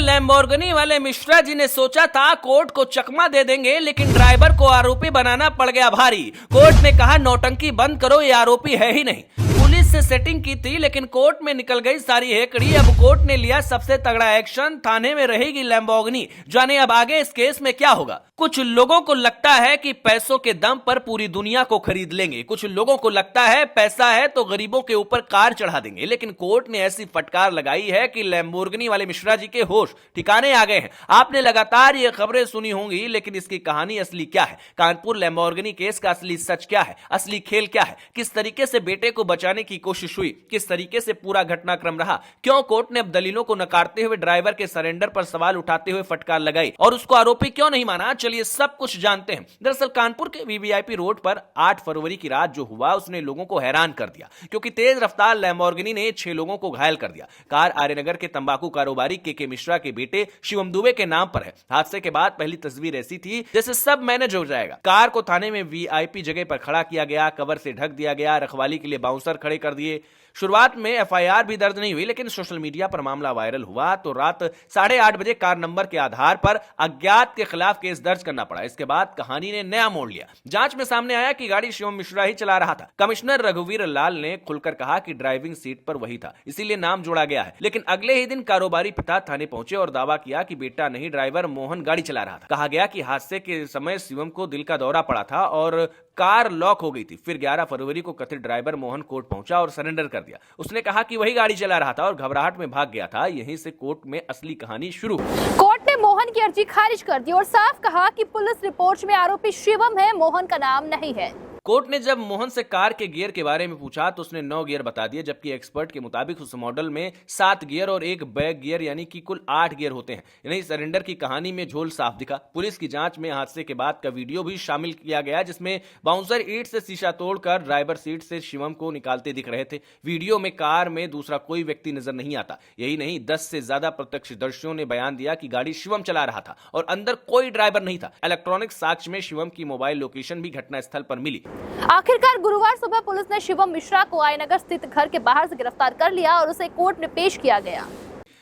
Lamborghini वाले मिश्रा जी ने सोचा था कोर्ट को चकमा दे देंगे, लेकिन ड्राइवर को आरोपी बनाना पड़ गया भारी। कोर्ट ने कहा नौटंकी बंद करो, ये आरोपी है ही नहीं। पुलिस से सेटिंग की थी लेकिन कोर्ट में निकल गई सारी हेकड़ी। अब कोर्ट ने लिया सबसे तगड़ा एक्शन, थाने में रहेगी लैम्बोर्गिनी। जाने अब आगे इस केस में क्या होगा। कुछ लोगों को लगता है कि पैसों के दम पर पूरी दुनिया को खरीद लेंगे, कुछ लोगों को लगता है पैसा है तो गरीबों के ऊपर कार चढ़ा देंगे, लेकिन कोर्ट ने ऐसी फटकार लगाई है कि लैम्बोर्गिनी वाले मिश्रा जी के होश ठिकाने आ गए हैं। आपने लगातार ये खबरें सुनी होंगी, लेकिन इसकी कहानी असली क्या है, कानपुर लैम्बोर्गिनी केस का असली सच क्या है, असली खेल क्या है, किस तरीके से बेटे को बचाने की कोशिश हुई, किस तरीके से पूरा घटनाक्रम रहा, क्यों कोर्ट ने अब दलीलों को नकारते हुए ड्राइवर के सरेंडर पर सवाल उठाते हुए फटकार लगाई और उसको आरोपी क्यों नहीं माना, चलिए सब कुछ जानते हैं। दरअसल कानपुर के वीवीआईपी रोड पर 8 फरवरी की रात जो हुआ उसने लोगों को हैरान कर दिया, क्योंकि तेज रफ्तार लैम्बोर्गिनी ने 6 लोगों को घायल कर दिया। कार आर्यनगर के तंबाकू कारोबारी के मिश्रा के बेटे शिवम दुबे के नाम पर है। हादसे के बाद पहली तस्वीर ऐसी थी जैसे सब मैनेज हो जाएगा। कार को थाने में वीआईपी जगह पर खड़ा किया गया, कवर से ढक दिया गया, रखवाली के लिए बाउंसर खड़े कर दिए। शुरुआत में एफआईआर भी दर्ज नहीं हुई, लेकिन सोशल मीडिया पर मामला वायरल हुआ तो रात 8:30 बजे कार नंबर के आधार पर अज्ञात के खिलाफ केस दर्ज करना पड़ा। इसके बाद कहानी ने नया मोड़ लिया। जांच में सामने आया कि गाड़ी शिवम मिश्रा ही चला रहा था। कमिश्नर रघुवीर लाल ने खुलकर कहा कि ड्राइविंग सीट पर वही था, इसीलिए नाम जोड़ा गया है। लेकिन अगले ही दिन कारोबारी पिता थाने पहुंचे और दावा किया कि बेटा नहीं, ड्राइवर मोहन गाड़ी चला रहा था। कहा गया कि हादसे के समय शिवम को दिल का दौरा पड़ा था और कार लॉक हो गई थी। फिर 11 फरवरी को कथित ड्राइवर मोहन कोर्ट पहुंचा और सरेंडर कर दिया। उसने कहा कि वही गाड़ी चला रहा था और घबराहट में भाग गया था। यहीं से कोर्ट में असली कहानी शुरू। कोर्ट ने मोहन की अर्जी खारिज कर दी और साफ कहा कि पुलिस रिपोर्ट में आरोपी शिवम है, मोहन का नाम नहीं है। कोर्ट ने जब मोहन से कार के गियर के बारे में पूछा तो उसने 9 गियर बता दिए, जबकि एक्सपर्ट के मुताबिक उस मॉडल में 7 गियर और एक बैक गियर यानी कि कुल 8 गियर होते हैं। यानी सरेंडर की कहानी में झोल साफ दिखा। पुलिस की जांच में हादसे के बाद का वीडियो भी शामिल किया गया, जिसमें बाउंसर ईंट से शीशा तोड़कर ड्राइवर सीट से शिवम को निकालते दिख रहे थे। वीडियो में कार में दूसरा कोई व्यक्ति नजर नहीं आता। यही नहीं, 10 से ज्यादा प्रत्यक्षदर्शियों ने बयान दिया कि गाड़ी शिवम चला रहा था और अंदर कोई ड्राइवर नहीं था। इलेक्ट्रॉनिक साक्ष्य में शिवम की मोबाइल लोकेशन भी घटनास्थल पर मिली। आखिरकार गुरुवार सुबह पुलिस ने शिवम मिश्रा को आयनगर स्थित घर के बाहर से गिरफ्तार कर लिया और उसे कोर्ट में पेश किया गया।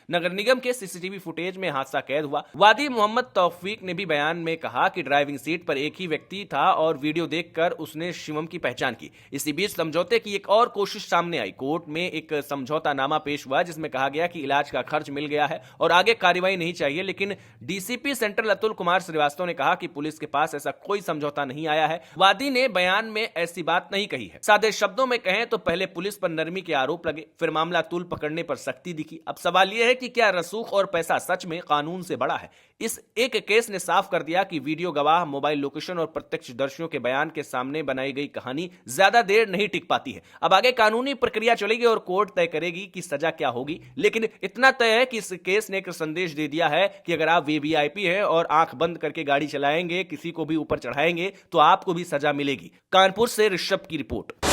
नगर निगम के सीसीटीवी फुटेज में हादसा कैद हुआ। वादी मोहम्मद तौफीक ने भी बयान में कहा कि ड्राइविंग सीट पर एक ही व्यक्ति था और वीडियो देखकर उसने शिवम की पहचान की। इसी बीच समझौते की एक और कोशिश सामने आई। कोर्ट में एक समझौतानामा पेश हुआ जिसमें कहा गया कि इलाज का खर्च मिल गया है और आगे कार्रवाई नहीं चाहिए, लेकिन डीसीपी सेंट्रल अतुल कुमार श्रीवास्तव ने कहा कि पुलिस के पास ऐसा कोई समझौता नहीं आया है। वादी ने बयान में ऐसी बात नहीं कही है। सादे शब्दों में कहें तो पहले पुलिस पर नरमी के आरोप लगे, फिर मामला तूल पकड़ने पर सख्ती दिखी। अब सवाल यह है कि क्या रसूख और पैसा सच में कानून से बड़ा है। इस एक केस ने साफ कर दिया कि वीडियो गवाह, मोबाइल लोकेशन और प्रत्यक्षदर्शियों के बयान के सामने बनाई गई कहानी ज्यादा देर नहीं टिक पाती है। अब आगे कानूनी प्रक्रिया चलेगी और कोर्ट तय करेगी कि सजा क्या होगी, लेकिन इतना तय है कि इस केस ने एक संदेश दे दिया है कि अगर आप वीवीआईपी हैं और आंख बंद करके गाड़ी चलाएंगे, किसी को भी ऊपर चढ़ाएंगे, तो आपको भी सजा मिलेगी। कानपुर से ऋषभ की रिपोर्ट।